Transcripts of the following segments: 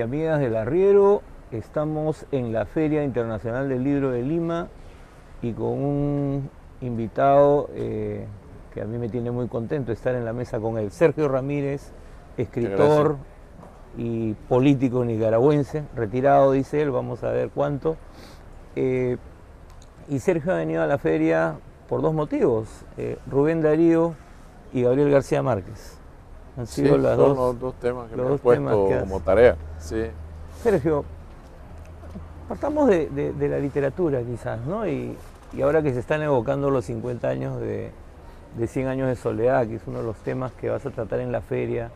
y amigas del Arriero, estamos en la Feria Internacional del Libro de Lima y con un invitado que a mí me tiene muy contento estar en la mesa con él, Sergio Ramírez, escritor y político nicaragüense, retirado dice él, vamos a ver cuánto. Y Sergio ha venido a la feria por dos motivos, Rubén Darío y Gabriel García Márquez. Han sido los dos temas que me he puesto como tarea. Sí. Sergio, partamos de la literatura quizás, ¿no? Y ahora que se están evocando los 50 años de 100 años de soledad, que es uno de los temas que vas a tratar en la feria,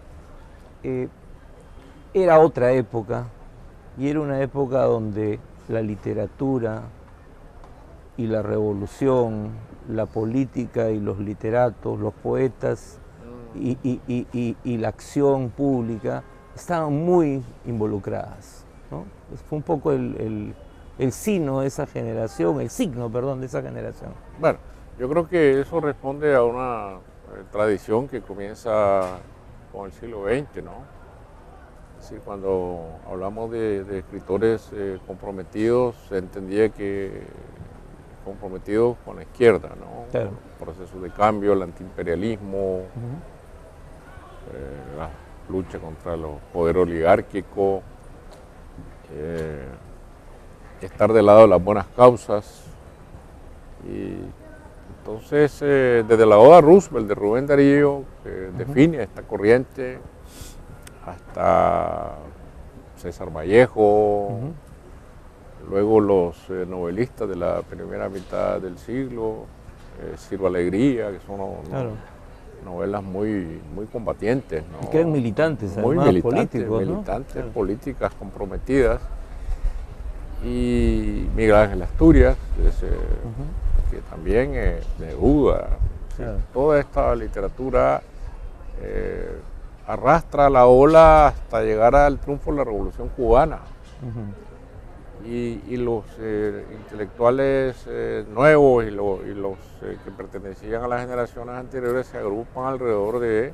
era otra época, y era una época donde la literatura y la revolución, la política y los literatos, los poetas y la acción pública estaban muy involucradas, ¿no? Fue un poco el signo de esa generación, de esa generación. Bueno, yo creo que eso responde a una tradición que comienza con el siglo XX, ¿no? Es decir, cuando hablamos de escritores comprometidos, se entendía que comprometidos con la izquierda, ¿no? Claro. El proceso de cambio, el antiimperialismo, la lucha contra los poderes oligárquicos, estar del lado de las buenas causas. Y entonces, desde la Oda Roosevelt de Rubén Darío, que define esta corriente, hasta César Vallejo, luego los novelistas de la primera mitad del siglo, Ciro Alegría, que son novelas muy combatientes, ¿no? Y que eran militantes, muy además, militantes, políticos, militantes, ¿no? políticas comprometidas. Y Miguel Ángel Asturias, que también Neruda, Claro. toda esta literatura arrastra la ola hasta llegar al triunfo de la Revolución Cubana. Y los intelectuales nuevos y los que pertenecían a las generaciones anteriores se agrupan alrededor del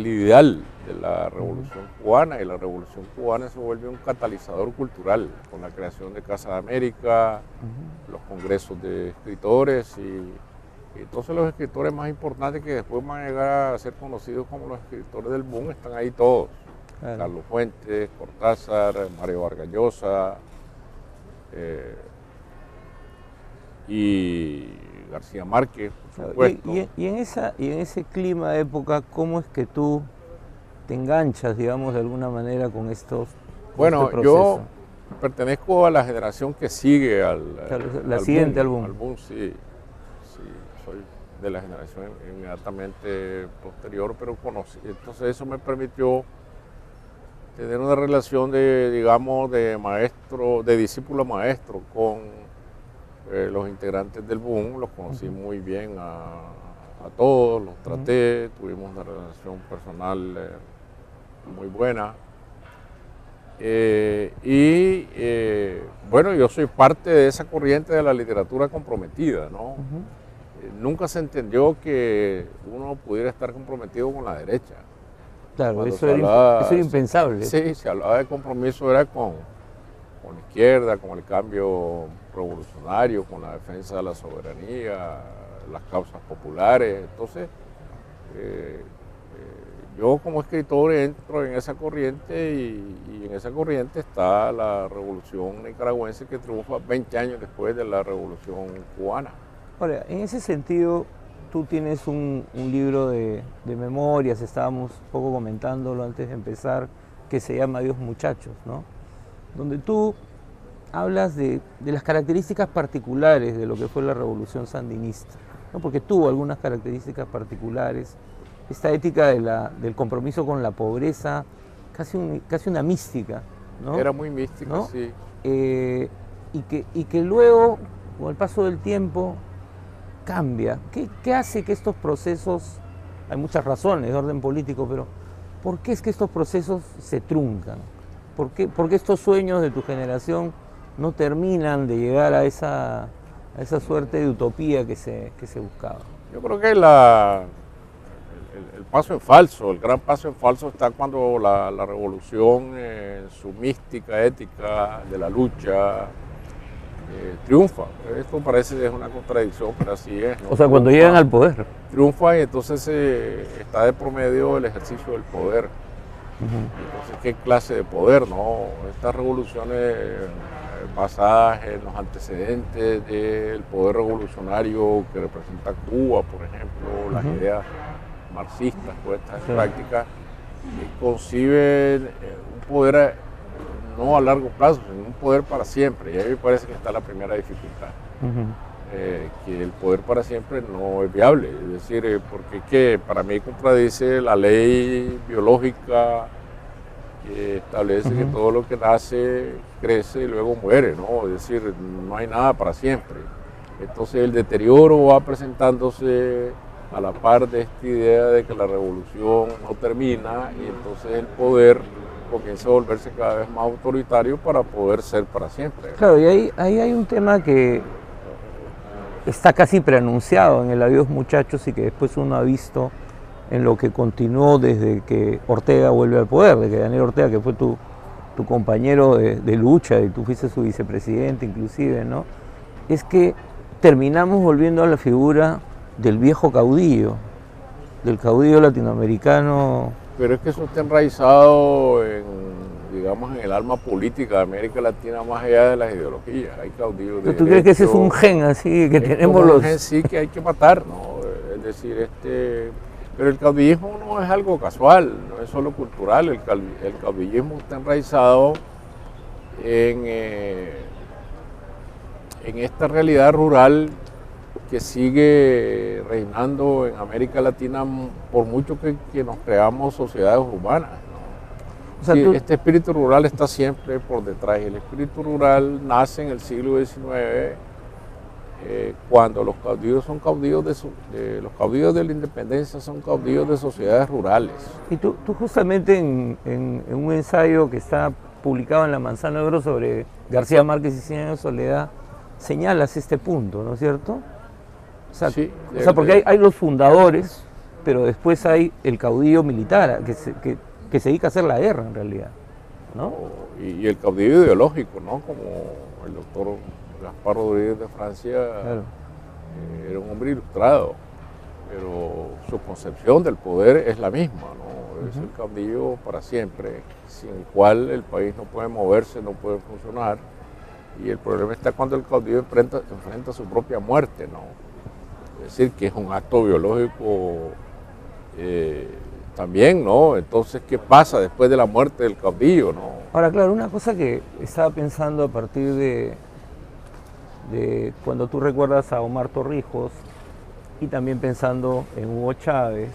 ideal de la Revolución Cubana, y la Revolución Cubana se vuelve un catalizador cultural con la creación de Casa de América, los congresos de escritores y entonces los escritores más importantes que después van a llegar a ser conocidos como los escritores del boom están ahí todos. Claro. Carlos Fuentes, Cortázar, Mario Vargas Llosa y García Márquez, por supuesto. Y en ese clima de época, ¿cómo es que tú te enganchas, digamos, de alguna manera con estos Bueno, este yo pertenezco a la generación que sigue la siguiente al boom. boom, sí, soy de la generación inmediatamente posterior, pero conocí. Entonces eso me permitió tener una relación de maestro, de discípulo maestro con los integrantes del boom. Los conocí muy bien a todos, los traté, tuvimos una relación personal muy buena. Bueno, yo soy parte de esa corriente de la literatura comprometida, ¿no? Nunca se entendió que uno pudiera estar comprometido con la derecha. Claro, eso era impensable. Sí, se hablaba de compromiso, era con la izquierda, con el cambio revolucionario, con la defensa de la soberanía, las causas populares. Entonces, yo como escritor entro en esa corriente y en esa corriente está la revolución nicaragüense que triunfa 20 años después de la revolución cubana. Ahora, en ese sentido, tú tienes un libro de memorias, estábamos un poco comentándolo antes de empezar, que se llama Adiós Muchachos, ¿no? Donde tú hablas de las características particulares de lo que fue la revolución sandinista, ¿no? Porque tuvo algunas características particulares, esta ética del compromiso con la pobreza, casi una mística, ¿no? Era muy mística, ¿no? Sí. Y que luego, con el paso del tiempo, cambia. ¿Qué hace que estos procesos, hay muchas razones de orden político, pero ¿por qué es que estos procesos se truncan? ¿Por qué estos sueños de tu generación no terminan de llegar a esa suerte de utopía que se buscaba? Yo creo que el paso en falso, el gran paso en falso está cuando la revolución, su mística ética de la lucha, triunfa. Esto parece que es una contradicción, pero así es, ¿no? O sea, cuando llegan al poder. Triunfa y entonces está de promedio el ejercicio del poder. Entonces, ¿qué clase de poder, no? Estas revoluciones basadas en los antecedentes del poder revolucionario que representa Cuba, por ejemplo, las ideas marxistas, puestas en práctica, conciben un poder no a largo plazo, sino un poder para siempre. Y ahí me parece que está la primera dificultad. Que el poder para siempre no es viable, es decir, porque para mí contradice la ley biológica que establece que todo lo que nace crece y luego muere, ¿no? Es decir, no hay nada para siempre. Entonces el deterioro va presentándose a la par de esta idea de que la revolución no termina y entonces el poder comienza a volverse cada vez más autoritario para poder ser para siempre. Claro, y ahí hay un tema que está casi preanunciado en el Adiós Muchachos y que después uno ha visto en lo que continuó desde que Ortega vuelve al poder, de que Daniel Ortega, que fue tu compañero de lucha y tú fuiste su vicepresidente inclusive, ¿no? Es que terminamos volviendo a la figura del viejo caudillo, del caudillo latinoamericano. Pero es que eso está enraizado digamos, en el alma política de América Latina, más allá de las ideologías. Hay caudillos de ¿Tú crees que ese es un gen así que tenemos un gen, sí, que hay que matar, ¿no? Es decir, pero el caudillismo no es algo casual, no es solo cultural. El caudillismo está enraizado en esta realidad rural que sigue reinando en América Latina por mucho que nos creamos sociedades urbanas, ¿no? O sea, sí, este espíritu rural está siempre por detrás y el espíritu rural nace en el siglo XIX cuando los caudillos son caudillos los caudillos de la independencia son caudillos de sociedades rurales. Y tú justamente en un ensayo que está publicado en La Manzana de Oro sobre García Márquez y 100 años de soledad señalas este punto, ¿no es cierto? O sea, sí, porque hay los fundadores, pero después hay el caudillo militar que se dedica a hacer la guerra en realidad, ¿no? Y el caudillo ideológico, ¿no? Como el doctor Gaspar Rodríguez de Francia, claro. Era un hombre ilustrado, pero su concepción del poder es la misma, ¿no? Es el caudillo para siempre, sin el cual el país no puede moverse, no puede funcionar, y el problema está cuando el caudillo enfrenta su propia muerte, ¿no? Es decir, que es un acto biológico también, ¿no? Entonces, ¿qué pasa después de la muerte del caudillo, no? Ahora, claro, una cosa que estaba pensando a partir de cuando tú recuerdas a Omar Torrijos y también pensando en Hugo Chávez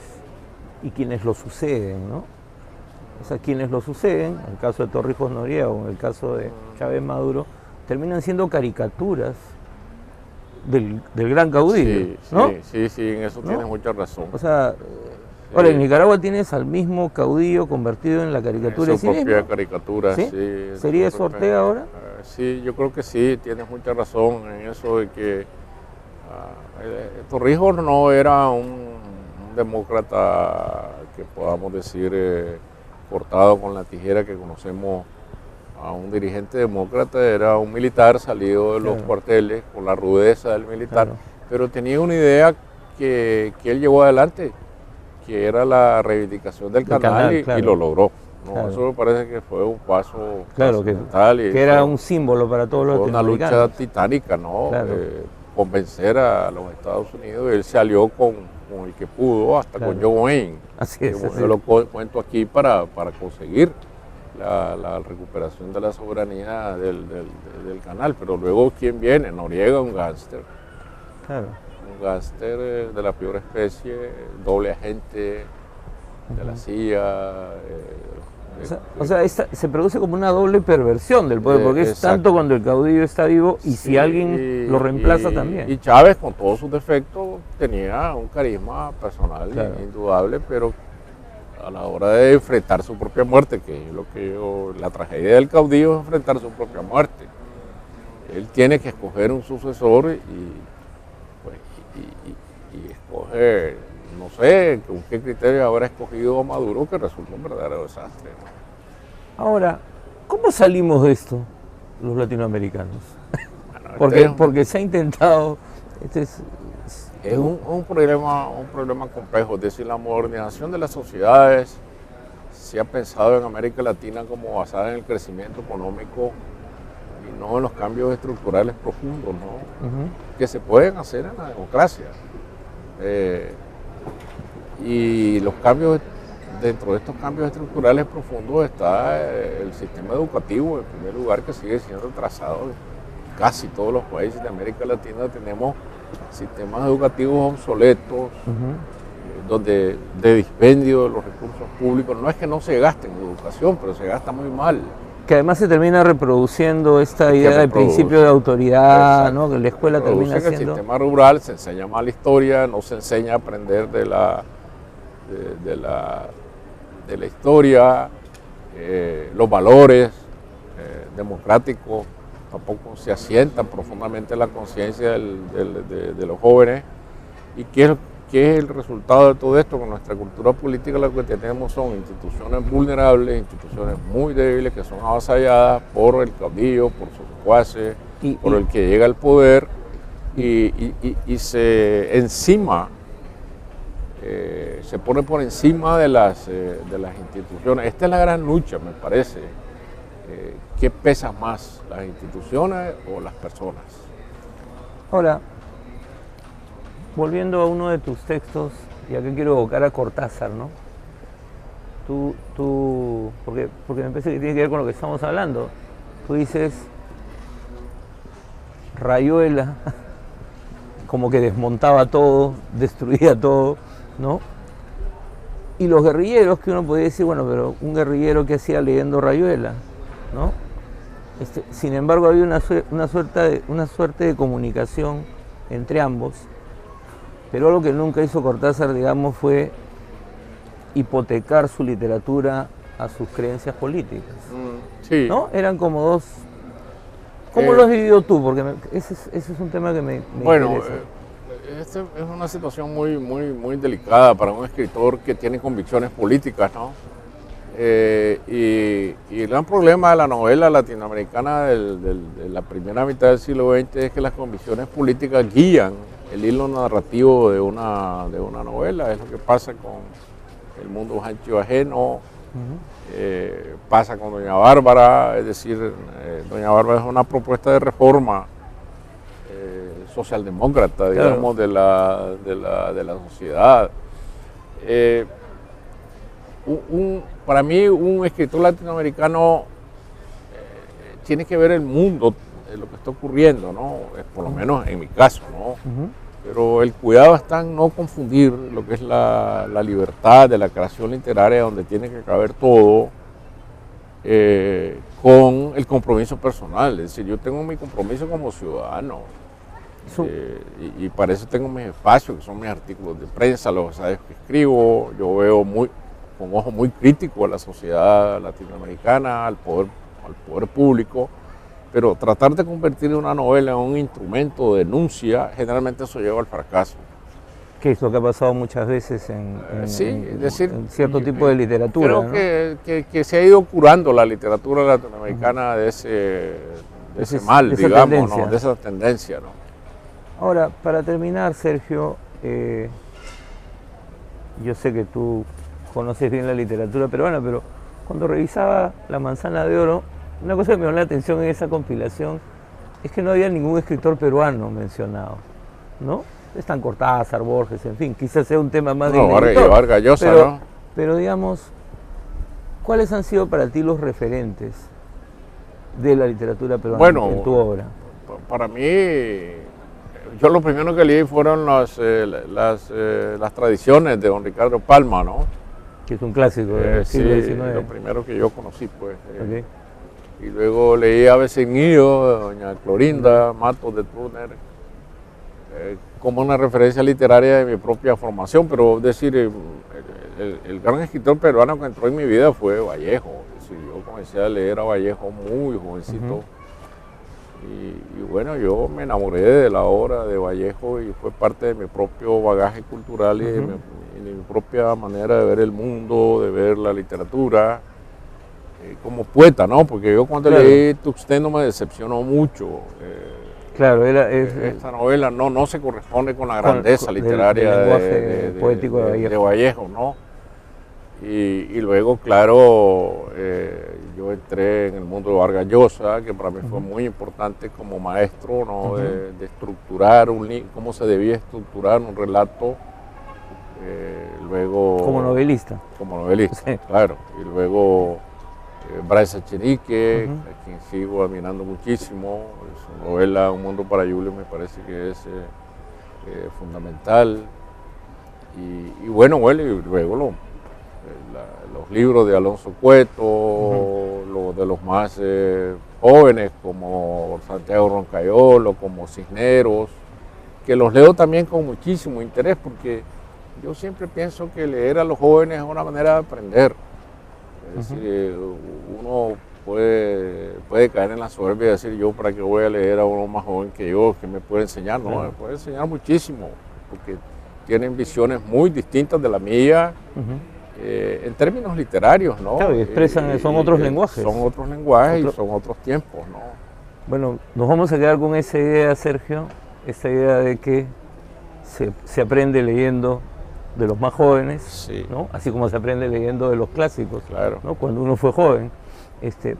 y quienes lo suceden, ¿no? O sea, quienes lo suceden, en el caso de Torrijos Noriega o en el caso de Chávez Maduro, terminan siendo caricaturas del gran caudillo, sí, ¿no? Sí, en eso tienes mucha razón. O sea, ahora en Nicaragua tienes al mismo caudillo convertido en la caricatura de su propia caricatura, ¿sí? ¿Sería eso Ortega ahora? Sí, yo creo que sí, tienes mucha razón en eso de que Torrijos no era un demócrata que podamos decir cortado con la tijera que conocemos a un dirigente demócrata, era un militar salido de los cuarteles con la rudeza del militar, pero tenía una idea que él llevó adelante, que era la reivindicación del canal y lo logró. ¿No? Eso me parece que fue un paso trascendental que era un símbolo para todos los latinoamericanos. Una lucha titánica, ¿no? Convencer a los Estados Unidos. Él se alió con el que pudo, hasta con John Wayne. Así es. Yo lo cuento aquí para conseguir la recuperación de la soberanía del canal. Pero luego, ¿quién viene? Noriega, un gángster. Un gángster de la peor especie, doble agente de la CIA. O sea, se produce como una doble perversión del poder, porque es tanto cuando el caudillo está vivo y si alguien lo reemplaza también. Y Chávez, con todos sus defectos, tenía un carisma personal indudable, pero a la hora de enfrentar su propia muerte, que es lo que la tragedia del caudillo es enfrentar su propia muerte. Él tiene que escoger un sucesor y escoge no sé con qué criterio habrá escogido Maduro, que resulta un verdadero desastre, ¿no? Ahora, ¿cómo salimos de esto los latinoamericanos? Bueno, Porque se ha intentado, es un problema complejo. Es decir, la modernización de las sociedades se ha pensado en América Latina como basada en el crecimiento económico y no en los cambios estructurales profundos, ¿no? Que se pueden hacer en la democracia. Y los cambios, dentro de estos cambios estructurales profundos está el sistema educativo, en primer lugar, que sigue siendo trazado. Casi todos los países de América Latina tenemos sistemas educativos obsoletos, donde de dispendio de los recursos públicos. No es que no se gaste en educación, pero se gasta muy mal. Que además se termina reproduciendo esta idea del principio de autoridad, ¿no? Que la escuela termina siendo... En el sistema rural se enseña mal historia, no se enseña a aprender de la historia, los valores democráticos tampoco se asientan profundamente en la conciencia de los jóvenes. ¿Y qué es el resultado de todo esto? Con nuestra cultura política lo que tenemos son instituciones vulnerables, instituciones muy débiles que son avasalladas por el caudillo, por sus secuaces, por el que llega al poder y se pone por encima de las instituciones. Esta es la gran lucha, me parece. ¿Qué pesa más, las instituciones o las personas? Ahora, volviendo a uno de tus textos, y aquí quiero evocar a Cortázar, ¿no? Porque me parece que tiene que ver con lo que estamos hablando. Tú dices, Rayuela, como que desmontaba todo, destruía todo, ¿no? Y los guerrilleros, que uno podría decir, bueno, pero un guerrillero que hacía leyendo Rayuela, ¿no? Sin embargo, había una suerte de comunicación entre ambos, pero algo que nunca hizo Cortázar, digamos, fue hipotecar su literatura a sus creencias políticas. Sí. ¿No? Eran como dos... ¿Cómo lo has vivido tú? Porque ese es un tema que me interesa. Esta es una situación muy delicada para un escritor que tiene convicciones políticas, ¿no? Y el gran problema de la novela latinoamericana de la primera mitad del siglo XX es que las convicciones políticas guían el hilo narrativo de una novela. Es lo que pasa con El mundo ancho ajeno, pasa con Doña Bárbara, es decir, Doña Bárbara es una propuesta de reforma socialdemócrata, digamos, claro, de la sociedad. Para mí, un escritor latinoamericano tiene que ver el mundo, lo que está ocurriendo, ¿no? Por lo menos en mi caso, ¿no? Pero el cuidado está en no confundir lo que es la libertad de la creación literaria, donde tiene que caber todo, con el compromiso personal. Es decir, yo tengo mi compromiso como ciudadano. Y para eso tengo mis espacios, que son mis artículos de prensa, los ensayos que escribo. Yo veo con ojo muy crítico a la sociedad latinoamericana, al poder público, pero tratar de convertir una novela en un instrumento de denuncia, generalmente eso lleva al fracaso. ¿Qué es lo que ha pasado muchas veces en cierto tipo de literatura? Creo, ¿no? que se ha ido curando la literatura latinoamericana de ese mal, digamos, ¿no? De esa tendencia, ¿no? Ahora, para terminar, Sergio, yo sé que tú conoces bien la literatura peruana, pero cuando revisaba La Manzana de Oro, una cosa que me llamó la atención en esa compilación es que no había ningún escritor peruano mencionado, ¿no? Están Cortázar, Borges, en fin, quizás sea un tema más de Vargas Llosa, ¿no? Pero digamos, ¿cuáles han sido para ti los referentes de la literatura peruana en tu obra? Para mí, yo lo primero que leí fueron las tradiciones de don Ricardo Palma, ¿no? Que es un clásico del siglo XIX. Lo primero que yo conocí, pues. Okay. Y luego leí Ave sin nido, de doña Clorinda Matos de Turner, como una referencia literaria de mi propia formación, pero es decir, el gran escritor peruano que entró en mi vida fue Vallejo. Es decir, yo comencé a leer a Vallejo muy jovencito. Y bueno, yo me enamoré de la obra de Vallejo y fue parte de mi propio bagaje cultural y mi propia manera de ver el mundo, de ver la literatura, como poeta, ¿no? Porque yo cuando leí Tuxteno me decepcionó mucho. Claro, esta novela no se corresponde con la grandeza literaria del lenguaje poético de Vallejo, ¿no? Y luego, claro, yo entré en el mundo de Vargas Llosa, que para mí fue muy importante como maestro, ¿no? De estructurar cómo se debía estructurar un relato. Luego... Como novelista. Como novelista, sí. Claro. Y luego Bryce Echenique, a quien sigo admirando muchísimo. Su novela Un mundo para Julio me parece que es fundamental. Y bueno, y luego los libros de Alonso Cueto, los de los más jóvenes como Santiago Roncayolo, como Cisneros, que los leo también con muchísimo interés, porque yo siempre pienso que leer a los jóvenes es una manera de aprender. Es decir, uno puede caer en la soberbia y decir, yo para qué voy a leer a uno más joven que yo, que me puede enseñar. No, me puede enseñar muchísimo, porque tienen visiones muy distintas de la mía. En términos literarios, ¿no? Claro, y expresan, son otros lenguajes. Son otros lenguajes y son otros tiempos, ¿no? Bueno, nos vamos a quedar con esa idea, Sergio, esa idea de que se aprende leyendo de los más jóvenes, sí, ¿no? Así como se aprende leyendo de los clásicos, claro, ¿no? Cuando uno fue joven.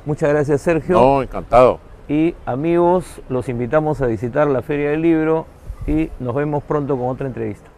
Muchas gracias, Sergio. No, encantado. Y amigos, los invitamos a visitar la Feria del Libro y nos vemos pronto con otra entrevista.